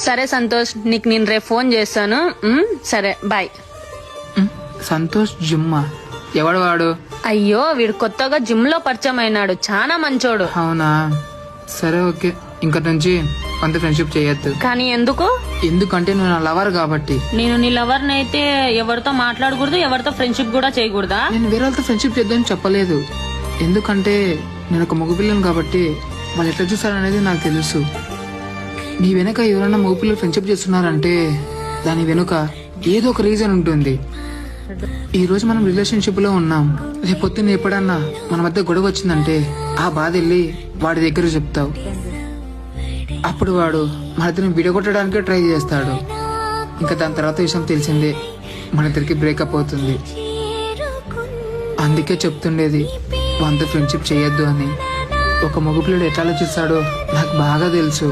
సరే సంతోష్, నీకు నేను రేపు ఫోన్ చేస్తాను. సరే బాయ్. సంతోష్ జిమ్మా? ఎవడు వాడు? అయ్యో, వీడు కొత్తగా జిమ్ లో పరిచయం అయినాడు, చాలా మంచోడు. అవునా, సరే ఓకే. ఇంక నుంచి అంత ఫ్రెండ్షిప్ చేయొద్దు. కానీ ఎందుకు? ఎందుకంటే నువ్వు నా లవర్ కాబట్టి. నేను నీ లవర్ నైతే ఎవరితో మాట్లాడకూడదు, ఎవరితో ఫ్రెండ్షిప్ కూడా చేయకూడదా? నేను వేరే వాళ్ళతో ఫ్రెండ్షిప్ చేద్దామని చెప్పలేదు. ఎందుకంటే నేను ఒక మగపిల్లను కాబట్టి వాళ్ళు ఎట్లా చూస్తారనేది నాకు తెలుసు. నీ వెనక ఎవరైనా మగపిల్లలు ఫ్రెండ్షిప్ చేస్తున్నారంటే దాని వెనుక ఏదో ఒక రీజన్ ఉంటుంది. ఈ రోజు మనం రిలేషన్షిప్ లో ఉన్నాం, రేపు పొద్దున్న ఎప్పుడన్నా మన మధ్య గొడవ వచ్చిందంటే ఆ బాధ వెళ్ళి వాడి దగ్గర చెప్తావు. అప్పుడు వాడు మన ఇద్దరిని విడగొట్టడానికే ట్రై చేస్తాడు. ఇంకా దాని తర్వాత విషయం తెలిసిందే, మన ఇద్దరికి బ్రేకప్ అవుతుంది. అందుకే చెప్తుండేది వాళ్ళతో ఫ్రెండ్షిప్ చేయొద్దు అని. ఒక మగపిల్లడు ఎట్లా ఆలోచిస్తాడో నాకు బాగా తెలుసు.